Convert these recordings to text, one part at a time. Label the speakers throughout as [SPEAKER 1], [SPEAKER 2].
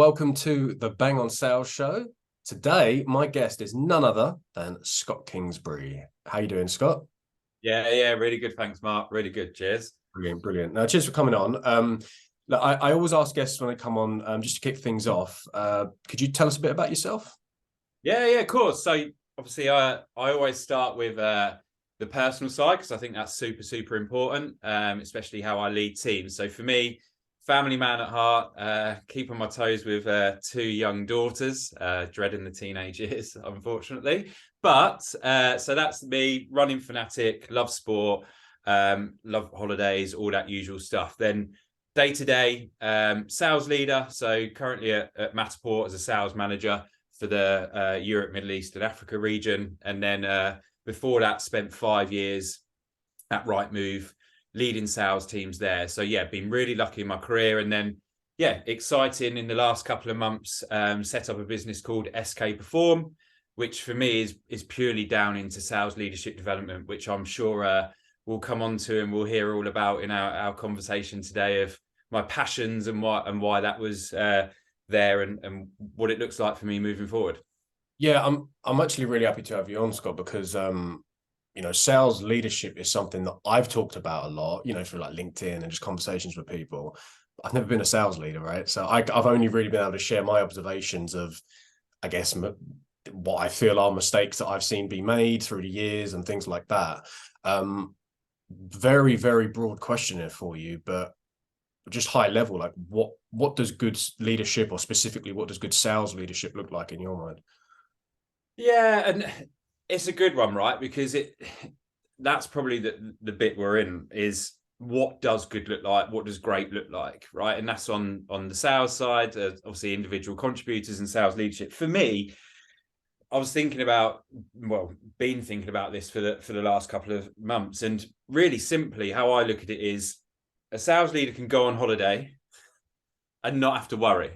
[SPEAKER 1] Welcome to the Bang on Sales show. Today, my guest is none other than Scott Kingsbury. How you doing, Scott?
[SPEAKER 2] Yeah, really good. Thanks, Mark. Really good. Cheers.
[SPEAKER 1] Brilliant, brilliant. Now, cheers for coming on. Look, I always ask guests when they come on, just to kick things off. Could you tell us a bit about yourself?
[SPEAKER 2] Yeah, of course. So obviously, I always start with the personal side because I think that's super important, especially how I lead teams. So for me, family man at heart, keep on my toes with two young daughters, dreading the teenage years, unfortunately. But so that's me, running fanatic, love sport, love holidays, all that usual stuff. Then day to day, sales leader. So currently at Matterport as a sales manager for the Europe, Middle East, and Africa region. And then before that, spent 5 years at Rightmove, leading sales teams there. So yeah, been really lucky in my career. And then yeah, exciting in the last couple of months, set up a business called SK Perform, which for me is purely down into sales leadership development, which I'm sure we'll come on to and we'll hear all about in our conversation today of my passions and why that was there and what it looks like for me moving forward.
[SPEAKER 1] Yeah, I'm actually really happy to have you on, Scott, because sales leadership is something that I've talked about a lot, through like LinkedIn and just conversations with people. I've never been a sales leader, right? So I've only really been able to share my observations of, I guess, what I feel are mistakes that I've seen be made through the years and things like that. Very, very broad question here for you, but just high level, like what does good leadership, or specifically what does good sales leadership look like in your mind?
[SPEAKER 2] Yeah, and it's a good one, right? Because that's probably the bit we're in is what does good look like? What does great look like? Right. And that's on the sales side, obviously individual contributors and sales leadership. For me, I was thinking about, been thinking about this for the last couple of months. And really simply, how I look at it is a sales leader can go on holiday and not have to worry.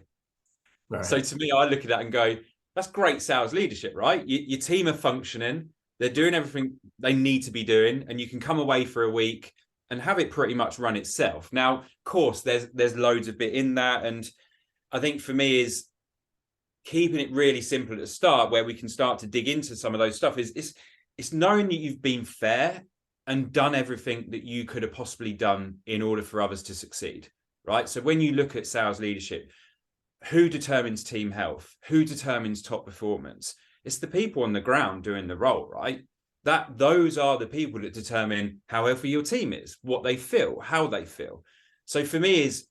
[SPEAKER 1] Right.
[SPEAKER 2] So to me, I look at that and go, that's great sales leadership, right? Your team are functioning, they're doing everything they need to be doing, and you can come away for a week and have it pretty much run itself. Now, of course, there's loads of bit in that, and I think for me is keeping it really simple at the start, where we can start to dig into some of those stuff. It's knowing that you've been fair and done everything that you could have possibly done in order for others to succeed, right? So when you look at sales leadership, who determines team health? Who determines top performance? It's the people on the ground doing the role, right? Those are the people that determine how healthy your team is, what they feel, how they feel. So for me, is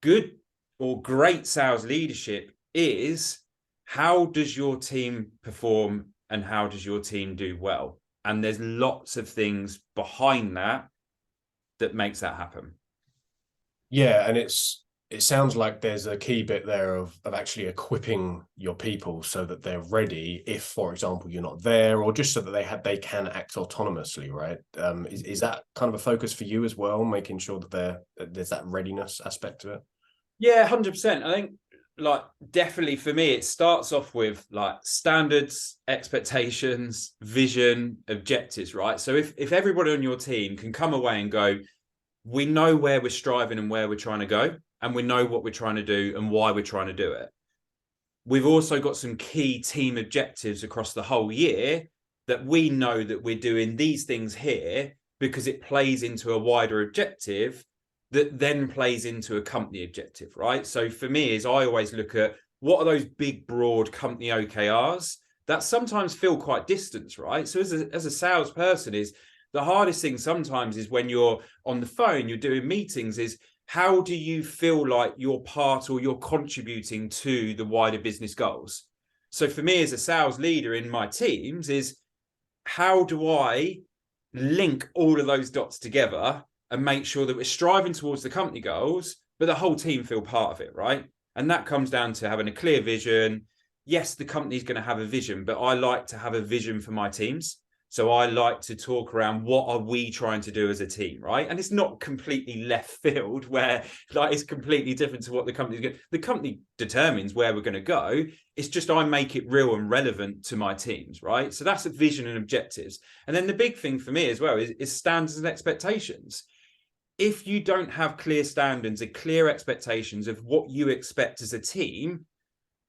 [SPEAKER 2] good or great sales leadership is how does your team perform and how does your team do well? And there's lots of things behind that makes that happen.
[SPEAKER 1] Yeah, and it sounds like there's a key bit there of actually equipping your people so that they're ready if, for example, you're not there, or just so that they can act autonomously, right? Is that kind of a focus for you as well, making sure that there's that readiness aspect to it?
[SPEAKER 2] Yeah, 100%. I think like definitely for me, it starts off with like standards, expectations, vision, objectives, right? So if everybody on your team can come away and go, we know where we're striving and where we're trying to go, and we know what we're trying to do and why we're trying to do it. We've also got some key team objectives across the whole year that we know that we're doing these things here because it plays into a wider objective that then plays into a company objective, right? So for me, is I always look at what are those big, broad company OKRs that sometimes feel quite distant, right? So as a salesperson, is the hardest thing sometimes is when you're on the phone, you're doing meetings, is how do you feel like you're part or you're contributing to the wider business goals? So for me as a sales leader in my teams is how do I link all of those dots together and make sure that we're striving towards the company goals, but the whole team feel part of it, right? And that comes down to having a clear vision. Yes, the company's going to have a vision, but I like to have a vision for my teams. So I like to talk around what are we trying to do as a team, right? And it's not completely left field where like it's completely different to what the company's going. The company determines where we're going to go. It's just I make it real and relevant to my teams, right? So that's a vision and objectives. And then the big thing for me as well is standards and expectations. if you don't have clear standards and clear expectations of what you expect as a team,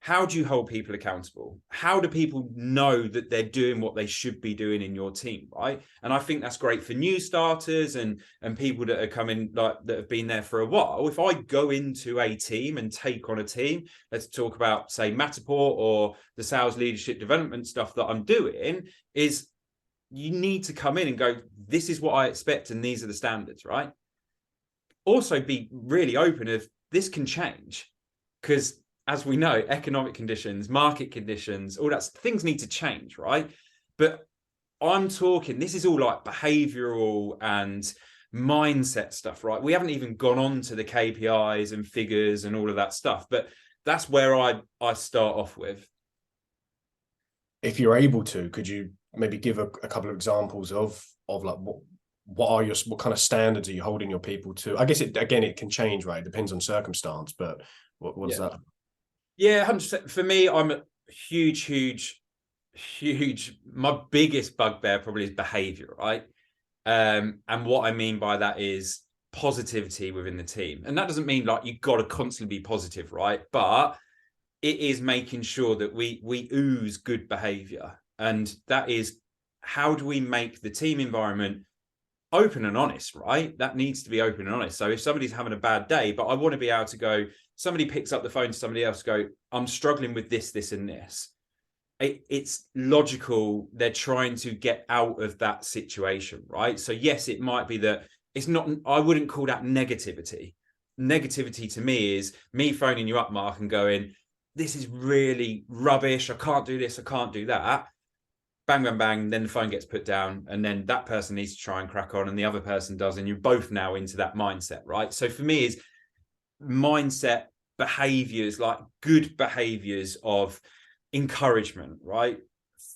[SPEAKER 2] how do you hold people accountable? How do people know that they're doing what they should be doing in your team, right? And I think that's great for new starters and people that are coming, like that have been there for a while. If I go into a team and take on a team, let's talk about, say, Matterport or the sales leadership development stuff that I'm doing, is you need to come in and go, this is what I expect and these are the standards, right? Also be really open of this can change, because as we know, economic conditions, market conditions, all that things need to change, right? But I'm talking, this is all like behavioral and mindset stuff, right? We haven't even gone on to the KPIs and figures and all of that stuff, but that's where I start off with.
[SPEAKER 1] If you're able to, could you maybe give a couple of examples of like what kind of standards are you holding your people to? I guess it can change, right? It depends on circumstance, but what is that?
[SPEAKER 2] Yeah, 100%. For me, I'm a huge. My biggest bugbear probably is behavior, right? And what I mean by that is positivity within the team. And that doesn't mean like you've got to constantly be positive, right? But it is making sure that we ooze good behavior. And that is, how do we make the team environment open and honest, right? That needs to be open and honest. So if somebody's having a bad day, but I want to be able to go, somebody picks up the phone to somebody else, go, I'm struggling with this and this. It's logical. They're trying to get out of that situation, right? So yes, it might be that it's not, I wouldn't call that negativity. Negativity to me is me phoning you up, Mark, and going, this is really rubbish. I can't do this. I can't do that. Bang, bang, bang. Then the phone gets put down, and then that person needs to try and crack on, and the other person does, and you're both now into that mindset, right? So for me, is mindset, behaviors, like good behaviors of encouragement, right?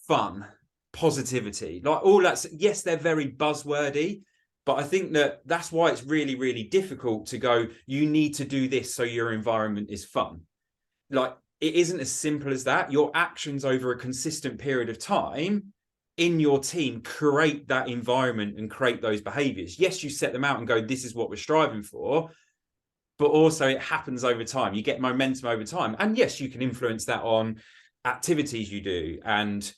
[SPEAKER 2] Fun, positivity, like all that. Yes, they're very buzzwordy, but I think that that's why it's really difficult to go, you need to do this so your environment is fun. Like, it isn't as simple as that. Your actions over a consistent period of time in your team create that environment and create those behaviors. Yes, you set them out and go, this is what we're striving for, but also it happens over time. You get momentum over time. And yes, you can influence that on activities you do and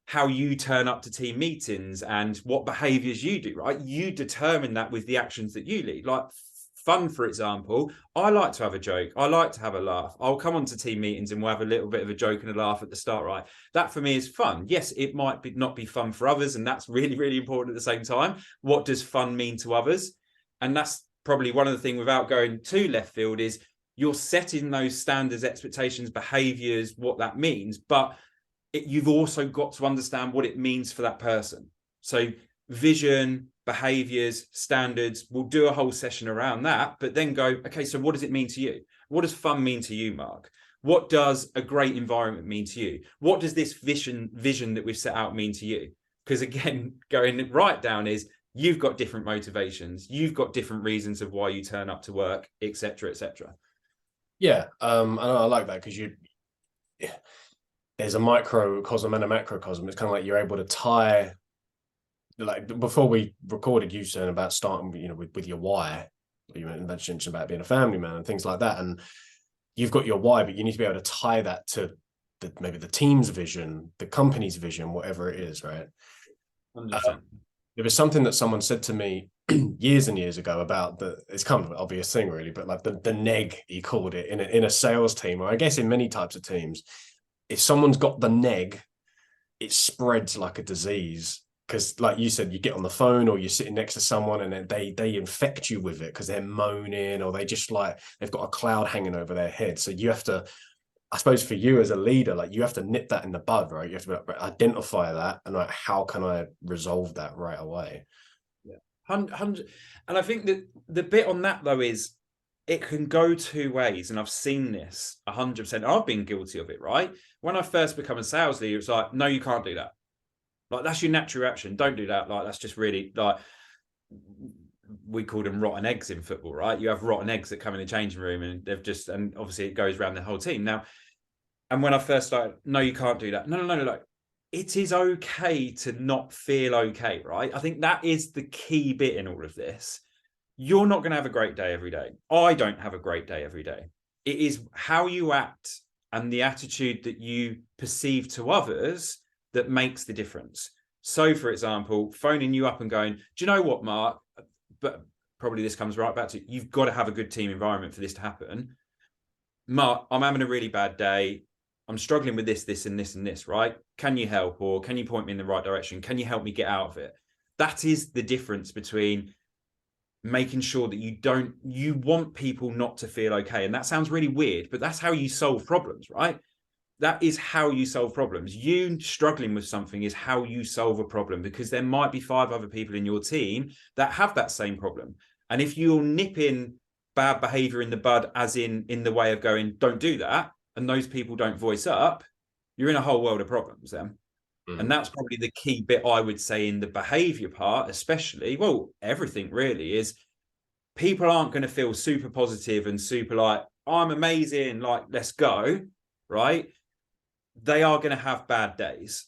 [SPEAKER 2] how you turn up to team meetings and what behaviors you do, right? You determine that with the actions that you lead. Like fun, for example, I like to have a joke. I like to have a laugh. I'll come onto team meetings and we'll have a little bit of a joke and a laugh at the start, right? That for me is fun. Yes, it might be not be fun for others, and that's really important at the same time. What does fun mean to others? And that's probably one of the things, without going too left field, is you're setting those standards, expectations, behaviors, what that means, but you've also got to understand what it means for that person. So vision, behaviors, standards, we'll do a whole session around that, but then go, okay, so what does it mean to you? What does fun mean to you, Mark? What does a great environment mean to you? What does this vision that we've set out mean to you? Because again, going right down is, you've got different motivations, you've got different reasons of why you turn up to work, etc., etc.
[SPEAKER 1] Yeah, and I like that, because there's a microcosm and a macrocosm. It's kind of like you're able to tie, like before we recorded, you saying about starting, with your why. You mentioned about being a family man and things like that, and you've got your why, but you need to be able to tie that to maybe the team's vision, the company's vision, whatever it is, right?
[SPEAKER 2] 100%.
[SPEAKER 1] There was something that someone said to me years and years ago about it's kind of an obvious thing really, but like the neg, he called it, in a sales team, or I guess in many types of teams. If someone's got the neg, it spreads like a disease. Because like you said, you get on the phone or you're sitting next to someone and they infect you with it because they're moaning, or they just like, they've got a cloud hanging over their head. So you have to, I suppose for you as a leader, like you have to nip that in the bud, right? You have to identify that and like, how can I resolve that right away?
[SPEAKER 2] Yeah. 100. And I think that the bit on that though is, it can go two ways, and I've seen this 100%. I've been guilty of it, right? When I first become a sales leader, it's like, no, you can't do that. Like, that's your natural reaction. Don't do that. Like, that's just really, like, we call them rotten eggs in football, right? You have rotten eggs that come in the changing room, and they've just, and obviously it goes around the whole team. Now, and when I first started, no, you can't do that. No. It is okay to not feel okay, right? I think that is the key bit in all of this. you're not going to have a great day every day. I don't have a great day every day. It is how you act and the attitude that you perceive to others that makes the difference. So, for example, phoning you up and going, do you know what, Mark? But probably this comes right back to, you've got to have a good team environment for this to happen. Mark, I'm having a really bad day. I'm struggling with this, this, and this, and this, right? Can you help? Or can you point me in the right direction? Can you help me get out of it? That is the difference between making sure that you want people not to feel okay. And that sounds really weird, but that's how you solve problems, right? That is how you solve problems. You struggling with something is how you solve a problem, because there might be 5 other people in your team that have that same problem. And if you're nipping bad behavior in the bud, as in the way of going, don't do that, and those people don't voice up, you're in a whole world of problems then. And that's probably the key bit, I would say, in the behavior part, especially, well, everything really, is people aren't going to feel super positive and super like, I'm amazing, like, let's go, right? They are going to have bad days.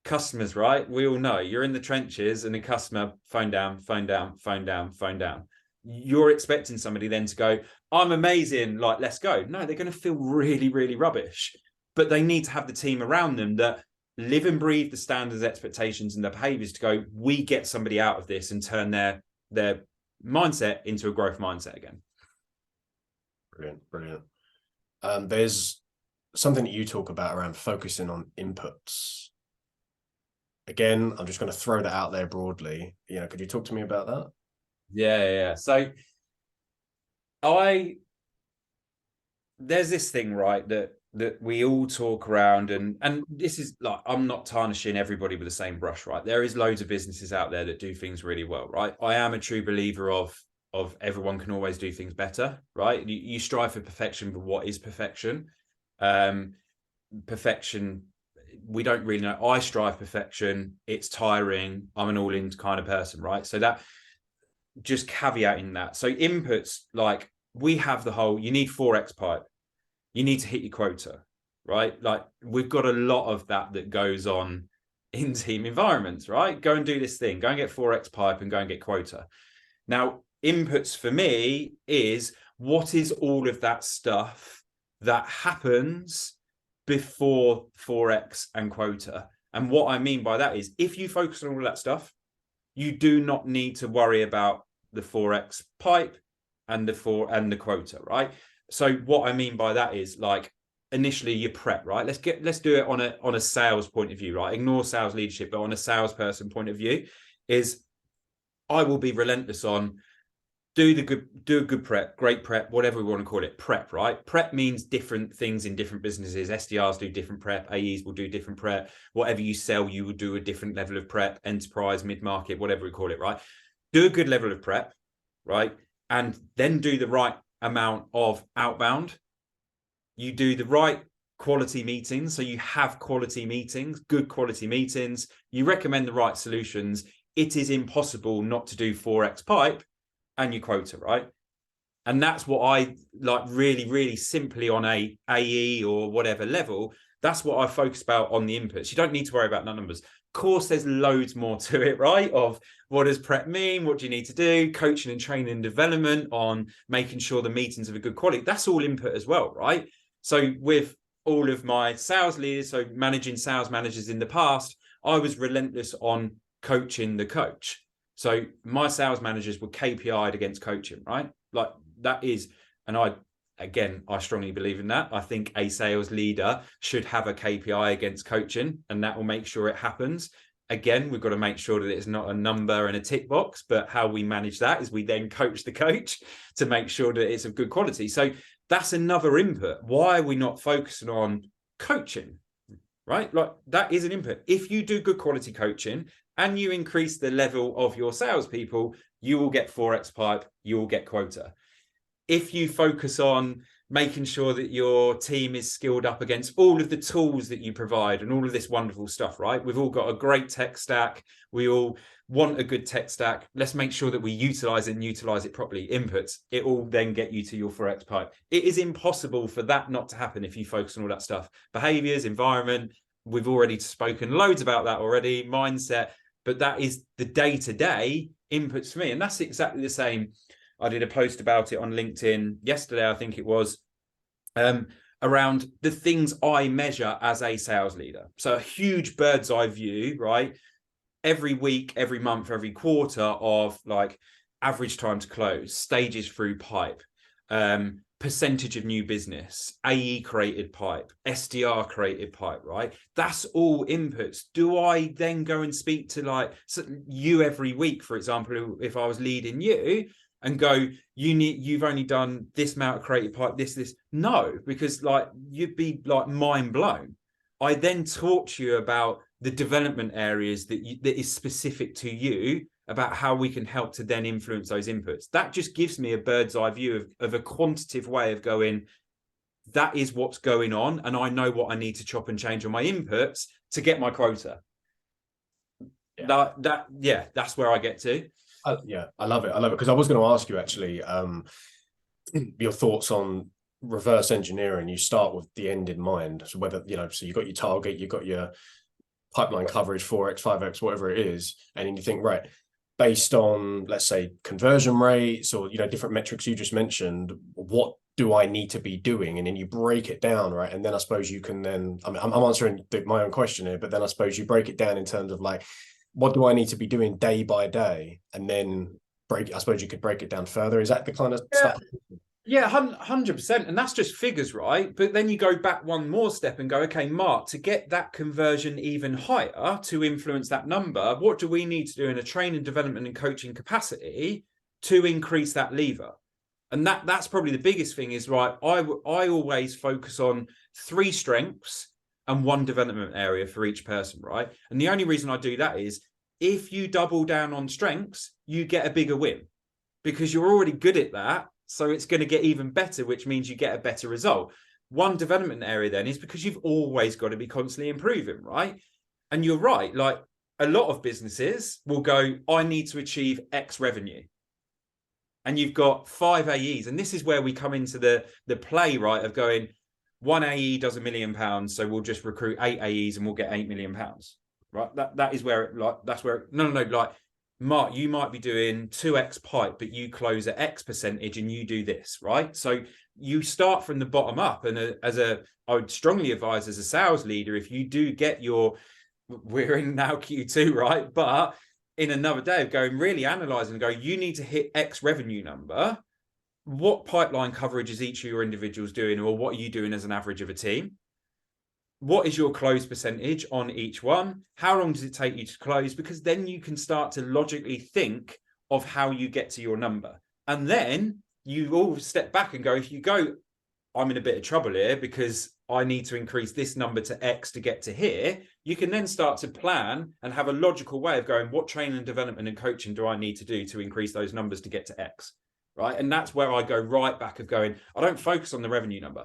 [SPEAKER 2] Customers, right? We all know you're in the trenches and the customer, phone down, phone down, phone down, phone down. You're expecting somebody then to go, I'm amazing, like, let's go. No, they're going to feel really, really rubbish. But they need to have the team around them that live and breathe the standards, expectations, and the behaviors to go, we get somebody out of this and turn their mindset into a growth mindset again.
[SPEAKER 1] Brilliant. There's something that you talk about around focusing on inputs. Again, I'm just going to throw that out there broadly. Could you talk to me about that?
[SPEAKER 2] Yeah. So there's this thing, right, that we all talk around, and this is like, I'm not tarnishing everybody with the same brush, right? There is loads of businesses out there that do things really well, right? I am a true believer of everyone can always do things better, right? You strive for perfection, but what is perfection? Perfection, we don't really know. I strive perfection. It's tiring. I'm an all-in kind of person, right? So that, just caveating that. So inputs, like, we have the whole, you need 4x pipe. You need to hit your quota, right? Like, we've got a lot of that goes on in team environments, right? Go and do this thing, go and get 4x pipe and go and get quota. Now, inputs for me is, what is all of that stuff that happens before 4x and quota? And what I mean by that is, if you focus on all of that stuff, you do not need to worry about the 4x pipe and the quota, right? So what I mean by that is, like, initially you prep, right? Let's do it on a sales point of view, right? Ignore sales leadership, but on a salesperson point of view, is I will be relentless on do a good prep, great prep, whatever we want to call it, prep, right? Prep means different things in different businesses. SDRs do different prep, AEs will do different prep. Whatever you sell, you will do a different level of prep, enterprise, mid-market, whatever we call it, right? Do a good level of prep, right? And then do the right amount of outbound. You do the right quality meetings. So you have quality meetings, good quality meetings. You recommend the right solutions. It is impossible not to do 4x pipe and your quota, right? And that's what I like, really, really simply on a AE or whatever level. That's what I focus about on the inputs. You don't need to worry about numbers. Of course, there's loads more to it, right? Of what does prep mean? What do you need to do? Coaching and training and development on making sure the meetings are of good quality. That's all input as well, right? So with all of my sales leaders, so managing sales managers in the past, I was relentless on coaching the coach. So my sales managers were KPI'd against coaching, right? Like, that is, and I strongly believe in that. I think a sales leader should have a KPI against coaching, and that will make sure it happens. Again, we've got to make sure that it's not a number and a tick box, but how we manage that is we then coach the coach to make sure that it's of good quality. So that's another input. Why are we not focusing on coaching, right? Like, that is an input. If you do good quality coaching and you increase the level of your salespeople, you will get 4x pipe, you will get quota. If you focus on making sure that your team is skilled up against all of the tools that you provide and all of this wonderful stuff, right? We've all got a great tech stack. We all want a good tech stack. Let's make sure that we utilize it and utilize it properly. Inputs, it will then get you to your 4x pipe. It is impossible for that not to happen if you focus on all that stuff. Behaviors, environment, we've already spoken loads about that already, mindset, but that is the day-to-day inputs for me. And that's exactly the same I did a post about it on LinkedIn yesterday, I think it was, around the things I measure as a sales leader. So a huge bird's eye view, right? Every week, every month, every quarter of like average time to close, stages through pipe, percentage of new business, AE created pipe, SDR created pipe, right? That's all inputs. Do I then go and speak to like you every week, for example, if I was leading you, and go, you've only done this amount of creative pipe, this? No, because like you'd be like mind blown. I then talk to you about the development areas that is specific to you, about how we can help to then influence those inputs. That just gives me a bird's eye view of a quantitative way of going, that is what's going on, and I know what I need to chop and change on my inputs to get my quota. That's where I get to.
[SPEAKER 1] Yeah, I love it. I love it, because I was going to ask you actually your thoughts on reverse engineering. You start with the end in mind. So whether, so you got your target, you got your pipeline coverage, 4x, 5x, whatever it is, and then you think, right, based on, let's say, conversion rates or, different metrics you just mentioned, what do I need to be doing? And then you break it down, right? And then I suppose you can then, I mean, I'm answering my own question here, but then I suppose you break it down in terms of like, what do I need to be doing day by day? And then I suppose you could break it down further. Is that the kind of stuff?
[SPEAKER 2] Yeah, 100%. And that's just figures, right? But then you go back one more step and go, okay, Mark, to get that conversion even higher, to influence that number, what do we need to do in a training, development and coaching capacity to increase that lever? And that's probably the biggest thing is, right, I always focus on 3 strengths and 1 development area for each person, right? And the only reason I do that is if you double down on strengths, you get a bigger win because you're already good at that. So it's going to get even better, which means you get a better result. 1 development area then is because you've always got to be constantly improving, right? And you're right. Like a lot of businesses will go, I need to achieve X revenue. And you've got 5 AEs. And this is where we come into the play, right, of going, 1 AE does £1 million. So we'll just recruit 8 AEs and we'll get £8 million, right? That is where like, Mark, you might be doing 2x pipe, but you close at X percentage and you do this, right? So you start from the bottom up. And I would strongly advise as a sales leader, if you do get we're in now Q2, right? But in another day of going, really analyze and go, you need to hit X revenue number. What pipeline coverage is each of your individuals doing, or what are you doing as an average of a team? What is your close percentage on each one? How long does it take you to close? Because then you can start to logically think of how you get to your number. And then you all step back and go, if you go, I'm in a bit of trouble here because I need to increase this number to X to get to here, you can then start to plan and have a logical way of going, what training and development and coaching do I need to do to increase those numbers to get to X? Right. And that's where I go right back of going, I don't focus on the revenue number.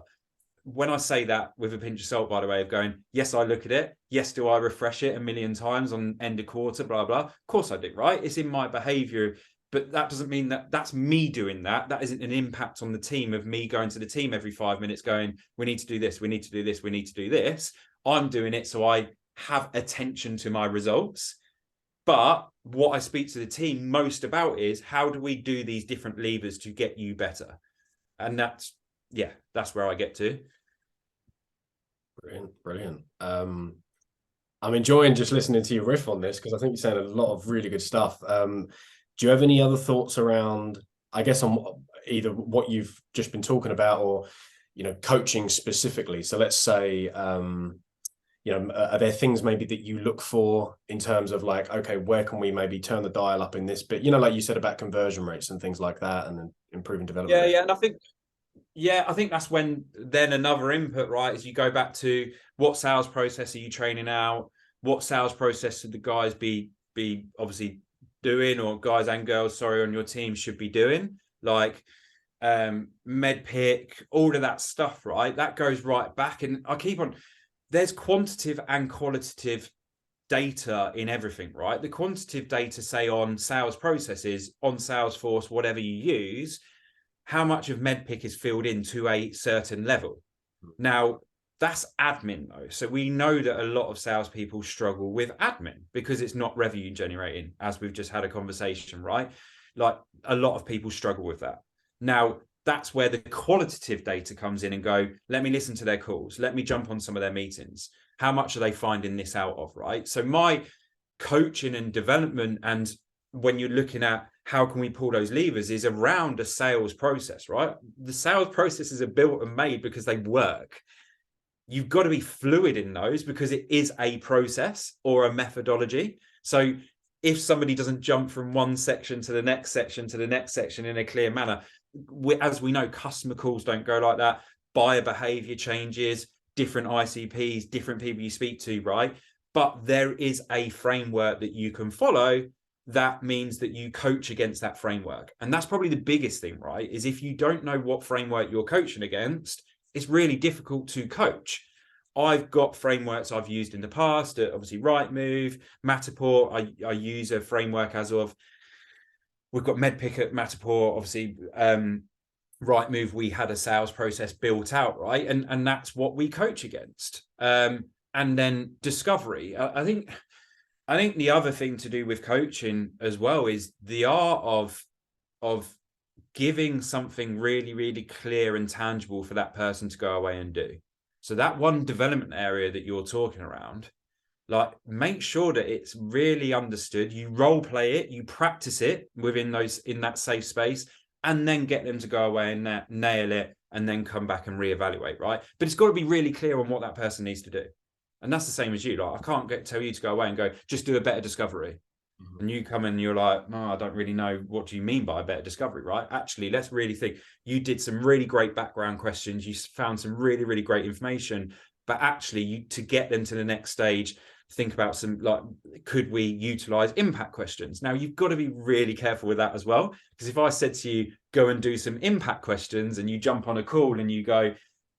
[SPEAKER 2] When I say that with a pinch of salt, by the way, of going, yes, I look at it. Yes, do I refresh it 1,000,000 times on end of quarter, blah, blah. Of course I do, right? It's in my behavior, but that doesn't mean that that's me doing that. That isn't an impact on the team of me going to the team every 5 minutes going, we need to do this, we need to do this, we need to do this. I'm doing it so I have attention to my results. But what I speak to the team most about is how do we do these different levers to get you better? And that's where I get to.
[SPEAKER 1] Brilliant. I'm enjoying just listening to you riff on this because I think you're saying a lot of really good stuff. Do you have any other thoughts around, I guess, on either what you've just been talking about or, coaching specifically? So let's say, are there things maybe that you look for in terms of like, okay, where can we maybe turn the dial up in this bit? Like you said about conversion rates and things like that and improving development.
[SPEAKER 2] Yeah. And I think that's when then another input, right, is you go back to what sales process are you training out? What sales process should the guys be obviously doing, or guys and girls, sorry, on your team should be doing? Like med pick, all of that stuff, right? That goes right back. And I keep on, there's quantitative and qualitative data in everything, right? The quantitative data, say on sales processes, on Salesforce, whatever you use, how much of MedPick is filled in to a certain level. Now, that's admin though. So we know that a lot of salespeople struggle with admin because it's not revenue generating, as we've just had a conversation, right? Like a lot of people struggle with that. Now, that's where the qualitative data comes in and go, let me listen to their calls. Let me jump on some of their meetings. How much are they finding this out of, right? So my coaching and development, and when you're looking at how can we pull those levers, is around a sales process, right? The sales processes are built and made because they work. You've got to be fluid in those because it is a process or a methodology. So if somebody doesn't jump from one section to the next section to the next section in a clear manner, as we know, customer calls don't go like that. Buyer behavior changes, different ICPs, different people you speak to, right? But there is a framework that you can follow. That means that you coach against that framework. And that's probably the biggest thing, right? Is if you don't know what framework you're coaching against, it's really difficult to coach. I've got frameworks I've used in the past, obviously Rightmove, Matterport. I use a framework as of, we've got MedPick at Matterport, obviously Rightmove, we had a sales process built out, right? And that's what we coach against. And then Discovery. I think the other thing to do with coaching as well is the art of giving something really, really clear and tangible for that person to go away and do. So that one development area that you're talking around, like make sure that it's really understood. You role play it, you practice it in that safe space, and then get them to go away and nail it, and then come back and reevaluate, right? But it's got to be really clear on what that person needs to do. And that's the same as you. Like, I can't tell you to go away and go, just do a better discovery. Mm-hmm. And you come in and you're like, no, I don't really know. What do you mean by a better discovery, right? Actually, let's really think. You did some really great background questions. You found some really, really great information. But actually, to get them to the next stage, think about some, like, could we utilize impact questions? Now, you've got to be really careful with that as well. Because if I said to you, go and do some impact questions, and you jump on a call and you go,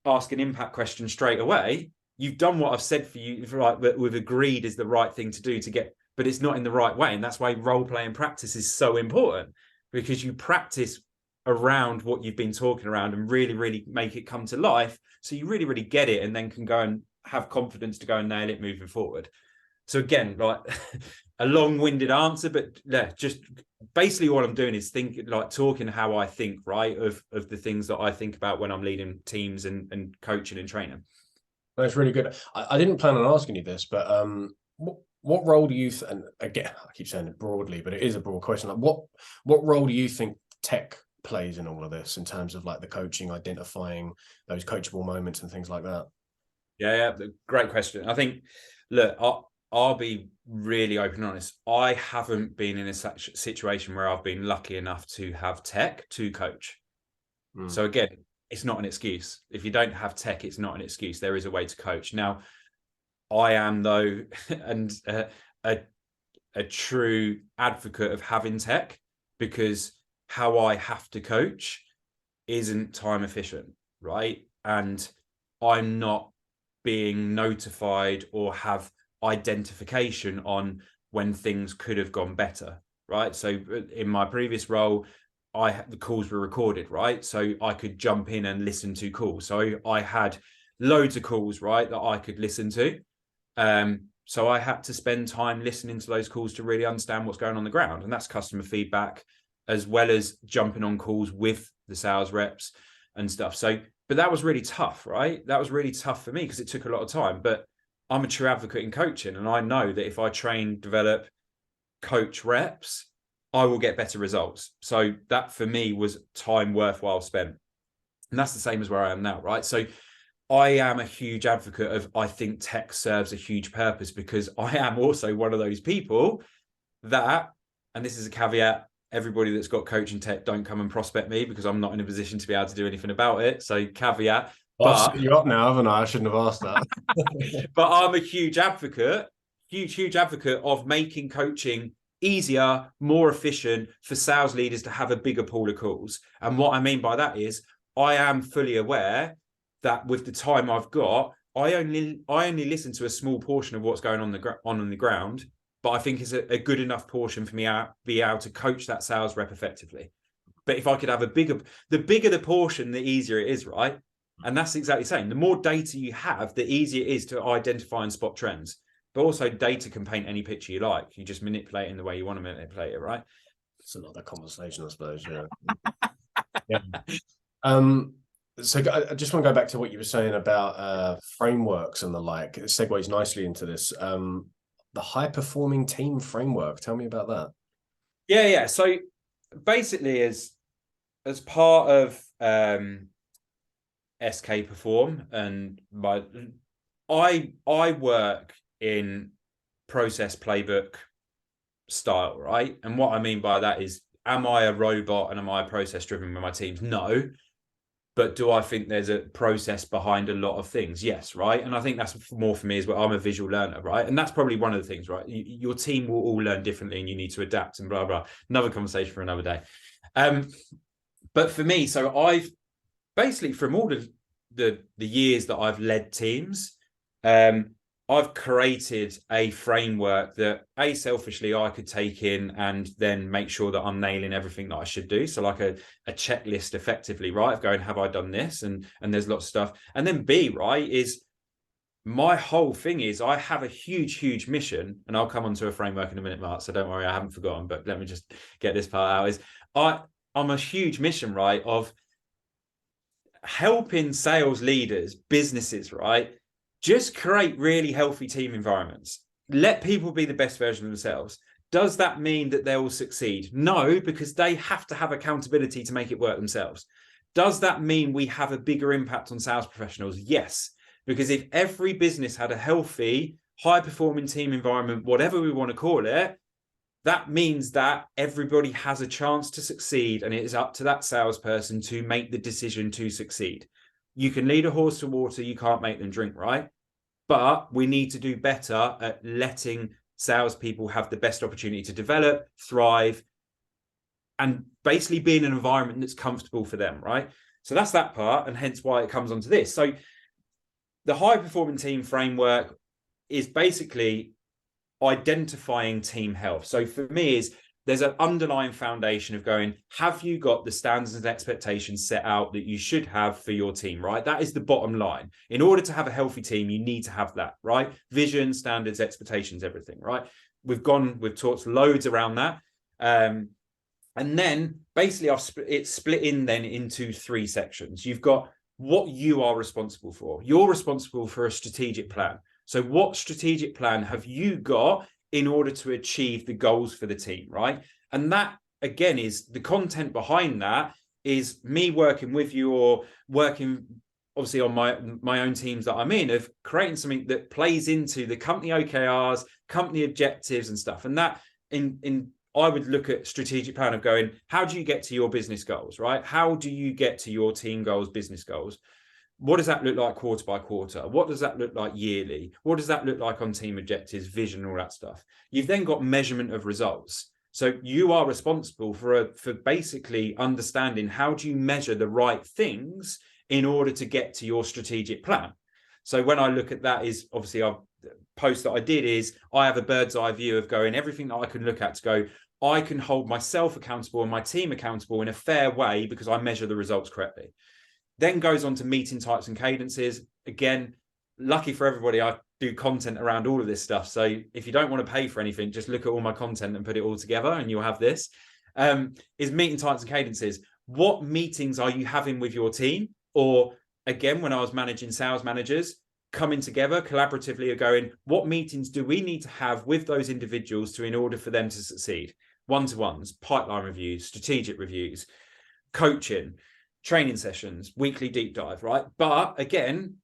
[SPEAKER 2] ask an impact question straight away, you've done what I've said for you, like, that we've agreed is the right thing to do to get, but it's not in the right way. And that's why role play and practice is so important, because you practice around what you've been talking around and really, really make it come to life. So you really, really get it, and then can go and have confidence to go and nail it moving forward. So again, like a long-winded answer, but yeah, just basically what I'm doing is talking how I think, right, of the things that I think about when I'm leading teams and coaching and training.
[SPEAKER 1] That's really good. I didn't plan on asking you this, but what role do you and again, I keep saying it broadly, but it is a broad question. Like what role do you think tech plays in all of this, in terms of like the coaching, identifying those coachable moments and things like that?
[SPEAKER 2] Yeah, great question. I think, look, I'll be really open and honest. I haven't been in a situation where I've been lucky enough to have tech to coach. So again, it's not an excuse. If you don't have tech, it's not an excuse. There is a way to coach. Now, I am, though, and a true advocate of having tech, because how I have to coach isn't time efficient, right? And I'm not being notified or have identification on when things could have gone better, right? So in my previous role, the calls were recorded, right? So I could jump in and listen to calls. So I had loads of calls, right, that I could listen to. So I had to spend time listening to those calls to really understand what's going on the ground. And that's customer feedback, as well as jumping on calls with the sales reps and stuff. So, but that was really tough, right? That was really tough for me because it took a lot of time. But I'm a true advocate in coaching. And I know that if I train, develop, coach reps, I will get better results. So that for me was time worthwhile spent. And that's the same as where I am now, right? So I am a huge advocate of, I think tech serves a huge purpose, because I am also one of those people that, and this is a caveat, everybody that's got coaching tech, don't come and prospect me, because I'm not in a position to be able to do anything about it. So caveat.
[SPEAKER 1] I've set you up now, haven't I? I shouldn't have asked that.
[SPEAKER 2] But I'm a huge advocate of making coaching easier, more efficient for sales leaders to have a bigger pool of calls. And what I mean by that is, I am fully aware that with the time I've got, I only listen to a small portion of what's going on the ground, but I think it's a good enough portion for me to be able to coach that sales rep effectively. But if I could have the bigger the portion, the easier it is, right? And that's exactly the same. The more data you have, the easier it is to identify and spot trends. But also, data can paint any picture you like. You just manipulate it in the way you want to manipulate it, right?
[SPEAKER 1] It's another conversation, I suppose. Yeah. Yeah. Um, so I just want to go back to what you were saying about frameworks and the like. It segues nicely into this. The high performing team framework. Tell me about that.
[SPEAKER 2] Yeah. So basically, as part of SK Perform and I work in process playbook style, right? And what I mean by that is, am I a robot and am I process driven with my teams? No. But do I think there's a process behind a lot of things? Yes, right. And I think that's more for me as well. I'm a visual learner, right? And that's probably one of the things, right? Your team will all learn differently and you need to adapt and blah, blah. Another conversation for another day. But for me, so I've basically, from all of the years that I've led teams, I've created a framework that selfishly I could take in and then make sure that I'm nailing everything that I should do. So like a checklist effectively, right? Of going, have I done this? And there's lots of stuff. And then B, right, is my whole thing is I have a huge mission, and I'll come onto a framework in a minute, Mark. So don't worry, I haven't forgotten, but let me just get this part out. Is I'm a huge mission, right, of helping sales leaders, businesses, right, just create really healthy team environments. Let people be the best version of themselves. Does that mean that they will succeed? No, because they have to have accountability to make it work themselves. Does that mean we have a bigger impact on sales professionals? Yes, because if every business had a healthy, high-performing team environment, whatever we want to call it, that means that everybody has a chance to succeed, and it is up to that salesperson to make the decision to succeed. You can lead a horse to water, you can't make them drink, right? But we need to do better at letting salespeople have the best opportunity to develop, thrive, and basically be in an environment that's comfortable for them, right? So that's that part, and hence why it comes onto this. So the high-performing team framework is basically identifying team health. So for me, there's an underlying foundation of going, have you got the standards and expectations set out that you should have for your team, right? That is the bottom line. In order to have a healthy team, you need to have that, right? Vision, standards, expectations, everything, right? We've talked loads around that. And then basically it's split in then into 3 sections. You've got what you are responsible for. You're responsible for a strategic plan. So what strategic plan have you got in order to achieve the goals for the team, right? And that, again, is the content behind that is me working with you or working, obviously, on my own teams that I'm in, of creating something that plays into the company OKRs, company objectives and stuff. And that I would look at strategic plan of going, how do you get to your business goals, right? How do you get to your team goals, business goals? What does that look like quarter by quarter? What does that look like yearly? What does that look like on team objectives, vision, all that stuff? You've then got measurement of results. So you are responsible for basically understanding how do you measure the right things in order to get to your strategic plan. So when I look at that, is obviously our post that I did is I have a bird's eye view of going everything that I can look at to go, I can hold myself accountable and my team accountable in a fair way because I measure the results correctly. Then goes on to meeting types and cadences. Again, lucky for everybody, I do content around all of this stuff. So if you don't want to pay for anything, just look at all my content and put it all together and you'll have this. Is meeting types and cadences. What meetings are you having with your team? Or again, when I was managing sales managers, coming together collaboratively or going, what meetings do we need to have with those individuals in order for them to succeed? One-to-ones, pipeline reviews, strategic reviews, coaching, training sessions, weekly deep dive, right? But again,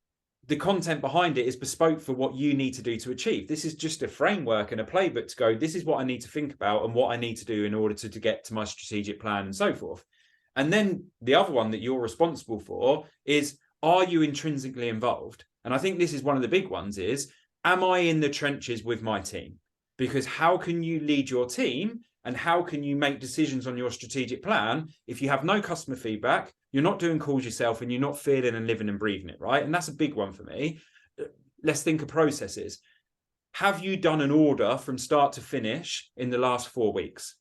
[SPEAKER 2] the content behind it is bespoke for what you need to do to achieve. This is just a framework and a playbook to go, this is what I need to think about and what I need to do in order to get to my strategic plan and so forth. And then the other one that you're responsible for is, are you intrinsically involved? And I think this is one of the big ones is, am I in the trenches with my team? Because how can you lead your team and how can you make decisions on your strategic plan if you have no customer feedback, you're not doing calls yourself, and you're not feeling and living and breathing it, right? And that's a big one for me. Let's think of processes. Have you done an order from start to finish in the last 4 weeks?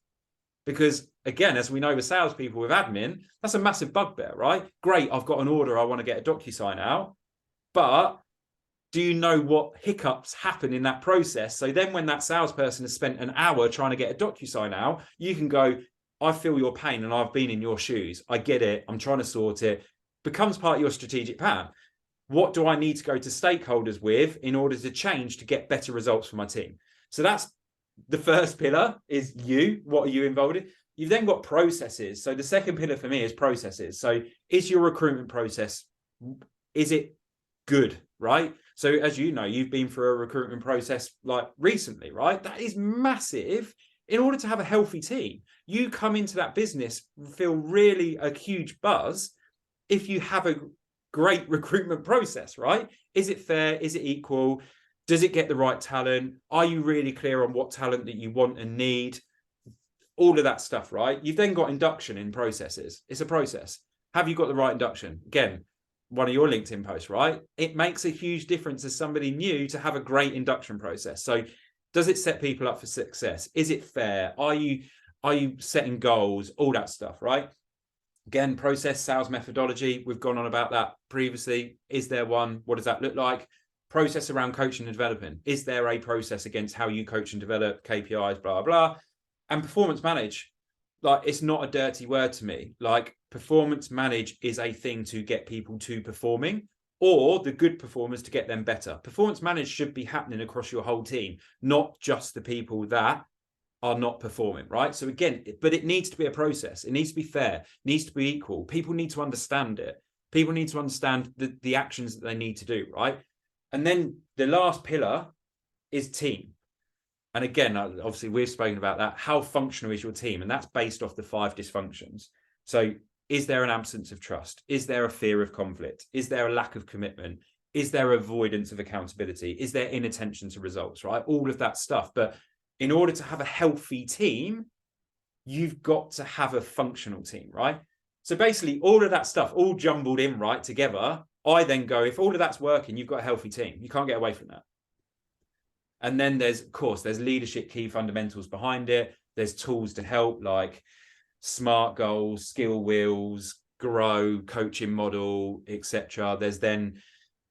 [SPEAKER 2] Because again, as we know with salespeople with admin, that's a massive bugbear, right? Great, I've got an order, I want to get a DocuSign out, but do you know what hiccups happen in that process? So then when that salesperson has spent an hour trying to get a DocuSign out, you can go, I feel your pain and I've been in your shoes. I get it. I'm trying to sort it. Becomes part of your strategic plan. What do I need to go to stakeholders with in order to change to get better results for my team? So that's the first pillar, is you. What are you involved in? You've then got processes. So the second pillar for me is processes. So is your recruitment process, is it good, right? So as you know, you've been through a recruitment process like recently, right? That is massive. In order to have a healthy team, you come into that business, feel really a huge buzz if you have a great recruitment process, right? Is it fair? Is it equal? Does it get the right talent? Are you really clear on what talent that you want and need? All of that stuff, right? You've then got induction in processes. It's a process. Have you got the right induction? Again, one of your LinkedIn posts, right? It makes a huge difference as somebody new to have a great induction process. So does it set people up for success? Is it fair? Are you setting goals? All that stuff, right? Again, process, sales methodology. We've gone on about that previously. Is there one? What does that look like? Process around coaching and developing. Is there a process against how you coach and develop, KPIs, blah, blah, blah? And performance manage. Like, it's not a dirty word to me. Like, performance manage is a thing to get people to performing, or the good performers to get them better. Performance manage should be happening across your whole team, not just the people that are not performing, right? So again, but it needs to be a process. It needs to be fair, it needs to be equal. People need to understand it. People need to understand the actions that they need to do, right? And then the last pillar is team. And again, obviously we've spoken about that. How functional is your team? And that's based off the 5 dysfunctions. So is there an absence of trust? Is there a fear of conflict? Is there a lack of commitment? Is there avoidance of accountability? Is there inattention to results, right? All of that stuff. But in order to have a healthy team, you've got to have a functional team, right? So basically all of that stuff all jumbled in right together. I then go, if all of that's working, you've got a healthy team. You can't get away from that. And then there's, of course, there's leadership key fundamentals behind it. There's tools to help, like SMART goals, skill wheels, grow, coaching model, etc. There's then,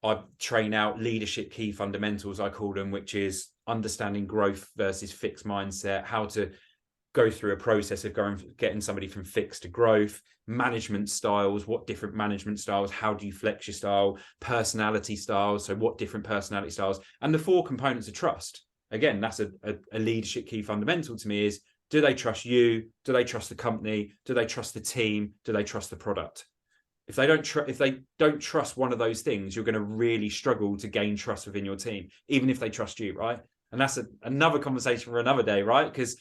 [SPEAKER 2] I train out leadership key fundamentals, I call them, which is understanding growth versus fixed mindset, how to go through a process of getting somebody from fixed to growth, management styles, what different management styles, how do you flex your style, personality styles, so what different personality styles, and the 4 components of trust. Again, that's a leadership key fundamental to me is, do they trust you? Do they trust the company? Do they trust the team? Do they trust the product? If they don't trust one of those things, you're going to really struggle to gain trust within your team, even if they trust you, right? And that's another conversation for another day, right? Because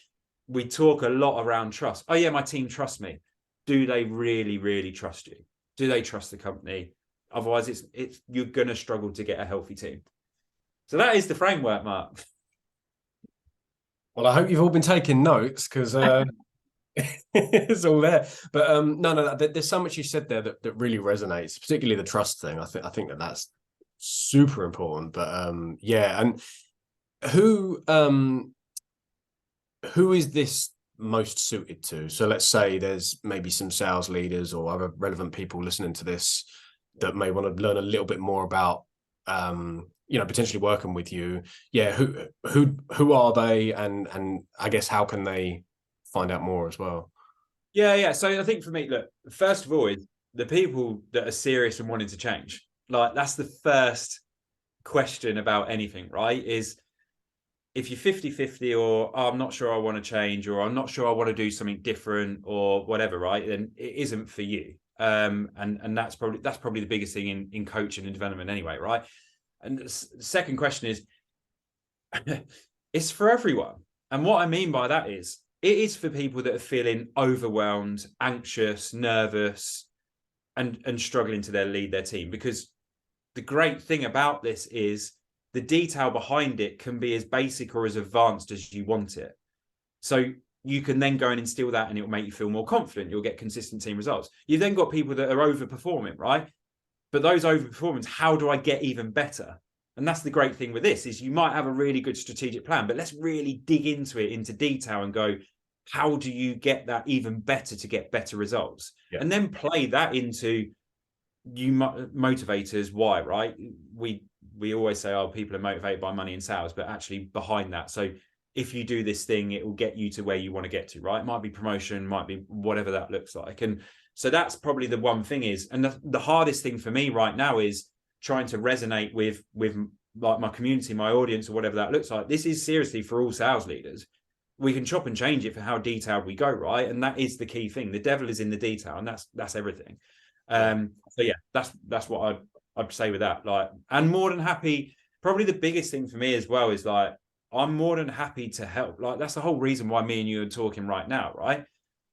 [SPEAKER 2] we talk a lot around trust. Oh yeah, my team trusts me. Do they really, really trust you? Do they trust the company? Otherwise, it's you're going to struggle to get a healthy team. So that is the framework, Mark.
[SPEAKER 1] Well, I hope you've all been taking notes, because it's all there. But no, there's so much you said there that really resonates, particularly the trust thing. I think that's super important. But yeah, and who is this most suited to? So let's say there's maybe some sales leaders or other relevant people listening to this that may want to learn a little bit more about potentially working with you. Yeah, who are they, and I guess how can they find out more as well?
[SPEAKER 2] Yeah. So I think for me, look, first of all, is the people that are serious and wanting to change. Like, that's the first question about anything, right? Is if you're 50-50 or I'm not sure I want to change, or I'm not sure I want to do something different or whatever, right? Then it isn't for you. And that's probably the biggest thing in coaching and development anyway, right? And the second question is, it's for everyone. And what I mean by that is, it is for people that are feeling overwhelmed, anxious, nervous, and struggling to lead their team. Because the great thing about this is the detail behind it can be as basic or as advanced as you want it. So you can then go and instill that, and it will make you feel more confident. You'll get consistent team results. You've then got people that are overperforming, right? But those overperformance, how do I get even better? And that's the great thing with this, is you might have a really good strategic plan, but let's really dig into it into detail and go, how do you get that even better to get better results? Yeah. And then play that into you motivators. Why, right? We always say, oh, people are motivated by money and sales, but actually behind that. So if you do this thing, it will get you to where you want to get to, right? It might be promotion, might be whatever that looks like. And so that's probably the one thing is, and the hardest thing for me right now is trying to resonate with like my community, my audience, or whatever that looks like. This is seriously for all sales leaders. We can chop and change it for how detailed we go, right? And that is the key thing. The devil is in the detail, and that's everything. So yeah, that's what I'd say with that. Like, and more than happy. Probably the biggest thing for me as well is like, I'm more than happy to help. Like, that's the whole reason why me and you are talking right now, right?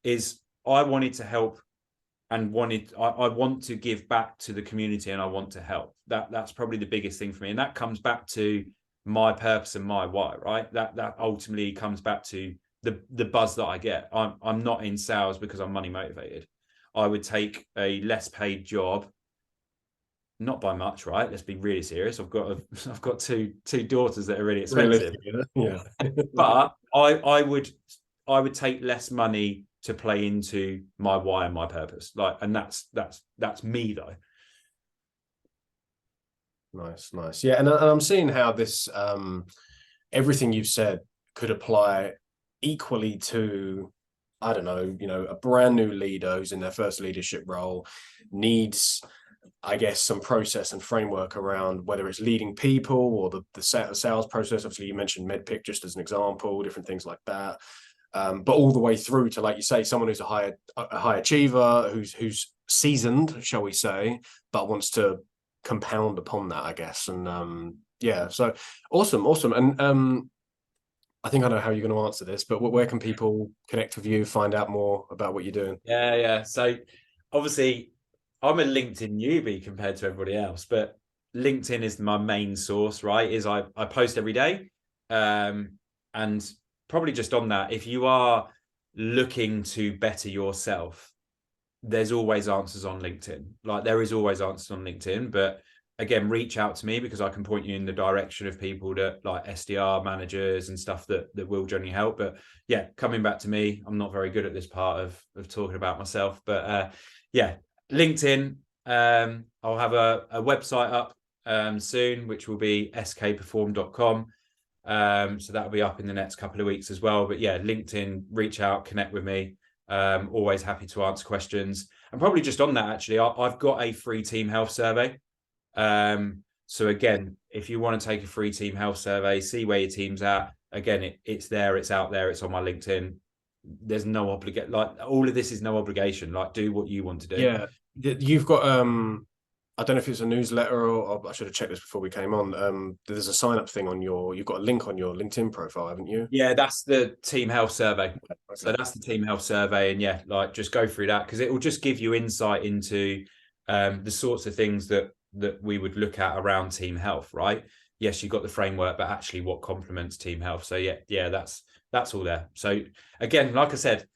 [SPEAKER 2] Is I wanted to help and I want to give back to the community, and I want to help. That's probably the biggest thing for me. And that comes back to my purpose and my why, right? That ultimately comes back to the buzz that I get. I'm not in sales because I'm money motivated. I would take a less paid job, not by much, right? Let's be really serious. I've got two daughters that are really expensive.
[SPEAKER 1] Yeah.
[SPEAKER 2] But I would take less money to play into my why and my purpose. Like, and that's me though.
[SPEAKER 1] Nice. Yeah, and I'm seeing how this everything you've said could apply equally to, I don't know, a brand new leader who's in their first leadership role, needs, I guess, some process and framework around whether it's leading people or the sales process. Obviously, you mentioned MedPick just as an example, different things like that. But all the way through to, like you say, someone who's a high achiever, who's seasoned, shall we say, but wants to compound upon that, I guess. And yeah, so awesome. And I think I know how you're going to answer this, but where can people connect with you, find out more about what you're doing?
[SPEAKER 2] Yeah. So obviously, I'm a LinkedIn newbie compared to everybody else, but LinkedIn is my main source, right? Is I post every day. And probably just on that, if you are looking to better yourself, there's always answers on LinkedIn. Like, there is always answers on LinkedIn, but again, reach out to me because I can point you in the direction of people that, like, SDR managers and stuff that will generally help. But yeah, coming back to me, I'm not very good at this part of talking about myself, but yeah, LinkedIn. I'll have a website up soon, which will be skperform.com. So that'll be up in the next couple of weeks as well. But yeah, LinkedIn, reach out, connect with me. Always happy to answer questions. And probably just on that, actually, I've got a free team health survey. So again, if you want to take a free team health survey, see where your team's at, again, it's there, it's out there, it's on my LinkedIn. There's no obligation. Like, all of this is no obligation. Like, do what you want to do.
[SPEAKER 1] Yeah, you've got I don't know if it's a newsletter or I should have checked this before we came on. There's a sign up thing you've got a link on your LinkedIn profile, haven't you?
[SPEAKER 2] Yeah, that's the team health survey.
[SPEAKER 1] Okay.
[SPEAKER 2] So that's the team health survey. And yeah, like, just go through that because it will just give you insight into the sorts of things that we would look at around team health, right? Yes, you've got the framework, but actually what complements team health. So yeah, that's all there. So again, like I said,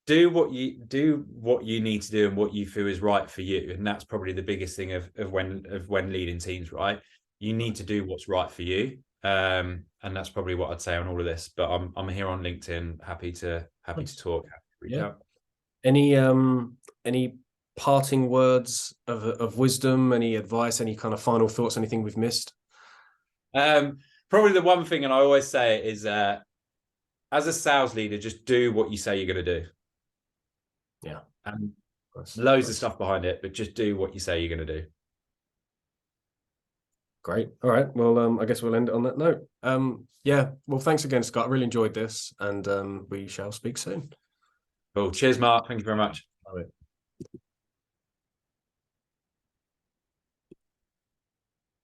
[SPEAKER 2] do what you need to do and what you feel is right for you. And that's probably the biggest thing of when leading teams, right? You need to do what's right for you. And that's probably what I'd say on all of this. But I'm here on LinkedIn, happy to talk, happy to reach out.
[SPEAKER 1] Any parting words of wisdom, any advice, any kind of final thoughts, anything we've missed?
[SPEAKER 2] Probably the one thing, and I always say it, is as a sales leader, just do what you say you're going to do.
[SPEAKER 1] Yeah.
[SPEAKER 2] And loads of stuff behind it, but just do what you say you're going to do.
[SPEAKER 1] Great. All right. Well, I guess we'll end it on that note. Yeah. Well, thanks again, Scott. I really enjoyed this, and we shall speak soon.
[SPEAKER 2] Cool. Cheers, Mark. Thank you very much.
[SPEAKER 1] All right.